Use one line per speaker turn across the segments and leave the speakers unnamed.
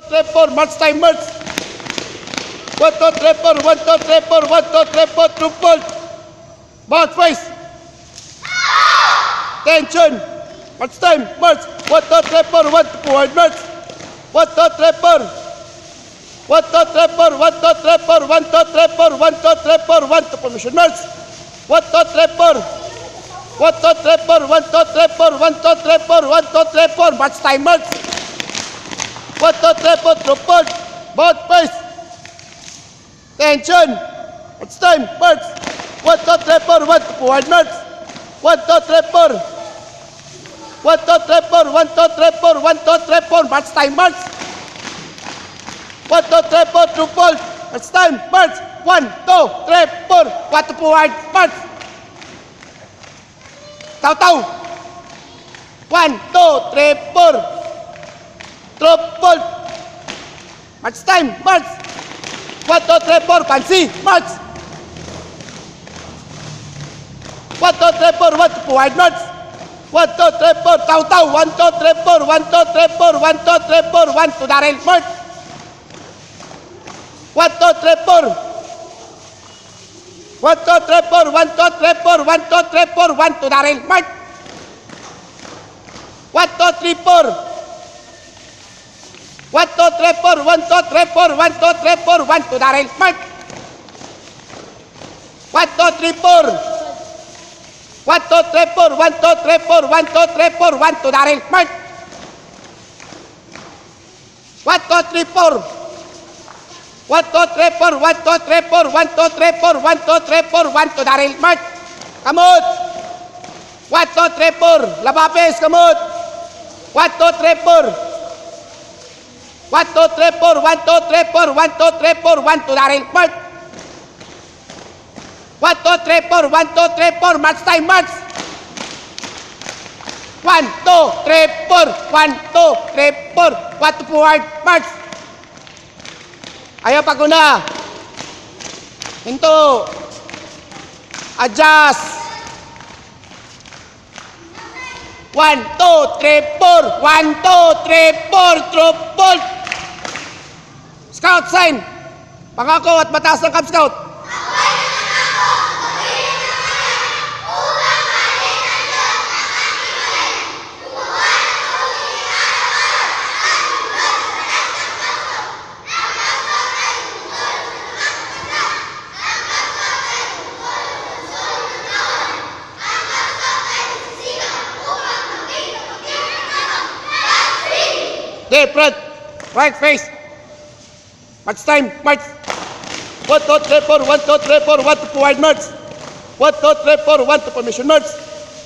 3, 4, march time, march. 1, 2, 3, 4, 1, 2, 3, 4, 1, 2, 3, 4, triple. Bounce face. Tension. March time, march. 1, 2, 3, 4, 1, forward, march. 1, 2, 3, 4. 1, 2, 3, 4, 1, 2, 3, 4, 1, 2, 3, 4, 1, 2, 3, 4, 1, to formation, march. 1, 2, 3, 4. 1, 2, 3, 4, 1, 2, 3, 4, 1, 2, 3, 4, 1, 2, 3, 4, march time, march. 1, 2, 3, 4, triple. Bounce face. Tension. March time, march. 1, 2, 3, 4, 1, forward, march. 1, 2, 3, 4. 1, 2, 3, 4, 1, 2, 3, 4, 1, 2, 3, 4, march time, march. 1, 2, 3, 4, triple. March time, march. 1, 2, 3, 4, 1 to forward, march. Taw-taw. 1, 2, 3, 4. Triple. March time, march. 1, 2, 3, 4, fancy, march. 1, 2, 3, 4, 1 to forward, march. 1, 2, 3, 4, taw-taw. 1, 2, 3, 4, 1, 2, 3, 4, 1, 2, 3, 4, 1 to Darrell, march. 1, 2, 3, 4. 1, 2, 3, 4, 1, 2, 3, 4, 1, 2, 3, 4, 1 to Darrell, march. 1, 2, 3, 4. 1, 2, 3, 4, 1, 2, 3, 4, 1, 2, 3, 4, 1 to Darrell, march. 1, 2, 3, 4. 1, 2, 3, 4, 1, 2, 3, 4, 1, 2, 3, 4, 1 to Darrell, march. 1, 2, 3, 4. 1, 2, 3, 4, 1, 2, 3, 4, 1, 2, 3, 4, 1, 2, 3, 4, 1 to Darrell, march. Kamot. 1, 2, 3, 4. Labapes, kamot. 1, 2, 3, 4. 1, 2, 3, 4, 1, 2, 3, 4, 1, 2, 3, 4, 1 to Darrell, march. 1, 2, 3, 4, 1, 2, 3, 4, march time, march. 1, 2, 3, 4, 1, 2, 3, 4, 1 to forward, march. Ayaw paguna. Hinto. Adjust. 1, 2, 3, 4. 1, 2, 3, 4. Triple. Scout sign. Pangako at mataas ng Cub Scout. Front, right face. March time, march. 1, 2, 3, 4, 1, 2, 3, 4, 1 to forward, march. 1, 2, 3, 4, 1 to formation, march.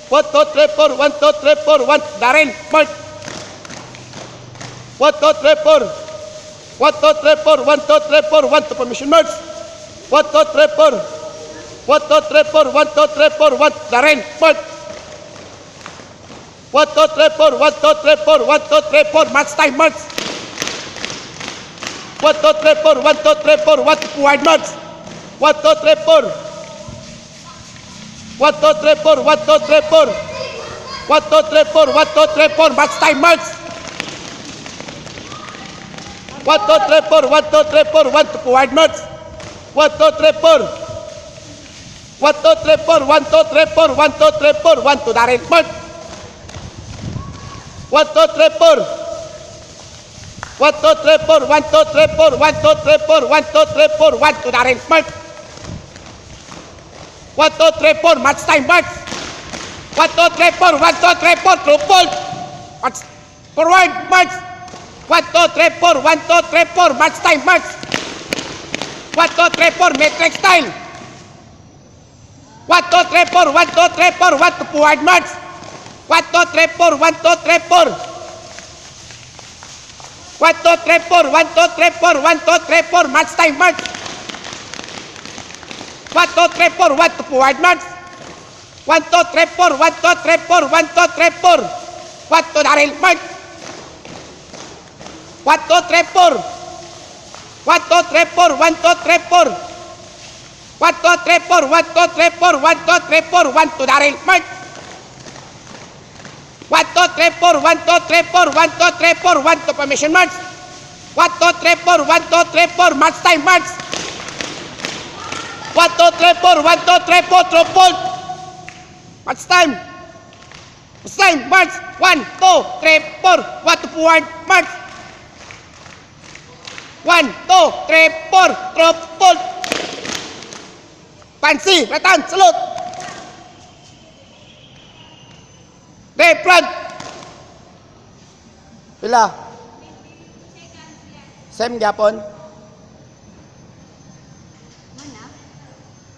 1, 2, 3, 4, 1, 2, 3, 4, 1 to Darrell, march. 1, 2, 3, 4. 1, 2, 3, 4, 1, 2, 3, 4, 1 to formation, march. 1, 2, 3, 4. 1, 2, 3, 4, 1, 2, 3, 4, 1 to Darrell, march. 1, 2, 3, 4, 1, 2, 3, 4, 1, 2, 3, 4, march time, march. 1, 2, 3, 4, 1, 2, 3, 4, 1 to forward, march. 1, 2, 3, 4. 1, 2, 3, 4, 1, 2, 3, 4. 1, 2, 3, 4, 1, 2, 3, 4, march time, march. 1, 2, 3, 4, 1, 2, 3, 4, 1 to forward, march. 1, 2, 3, 4. 1, 2, 3, 4, 1, 2, 3, 4, 1, 2, 3, 4, 1 to Darrell, march. 1, 2, 3, 4. 1, 2, 3, 4. 1, 2, 3, 4. 1, 2, 3, 4. 1, 2, 3, 4. 1 to Darrell, march. 1, 2, 3, 4. March time, march. 1, 2, 3, 4. 1, 2, 3, 4. Triple. March. Forward, march. 1, 2, 3, 4. 1, 2, 3, 4. March time, march. 1, 2, 3, 4. Matrix style. 1, 2, 3, 4. 1, 2, 3, 4. 1 to forward, march. 1, 2, 3, 4. 1, 2, 3, 4. 1, 2, 3, 4. 1, 2, 3, 4. 1, 2, 3, 4. March time, march. 1, 2, 3, 4. 1 to forward, march. 1, 2, 3, 4. 1, 2, 3, 4. 1, 2, 3, 4. 1 to Darrell, march. 1, 2, 3, 4. 1, 2, 3, 4. 1, 2, 3, 4. 1, 2, 3, 4. 1, 2, 3, 4. 1, 2, 3, 4. 1 to Darrell, march. 1, 2, 3, 4. 1, 2, 3, 4. 1, 2, 3, 4. 1 to formation, march. 1, 2, 3, 4. 1, 2, 3, 4. March time, march. 1, 2, 3, 4. 1, 2, 3, 4. Triple. March time. March time, march. 1, 2, 3, 4. 1 to forward, march. 1, 2, 3, 4. Triple. Fancy, right hand, salute. Day front. Pila? Same gyapon.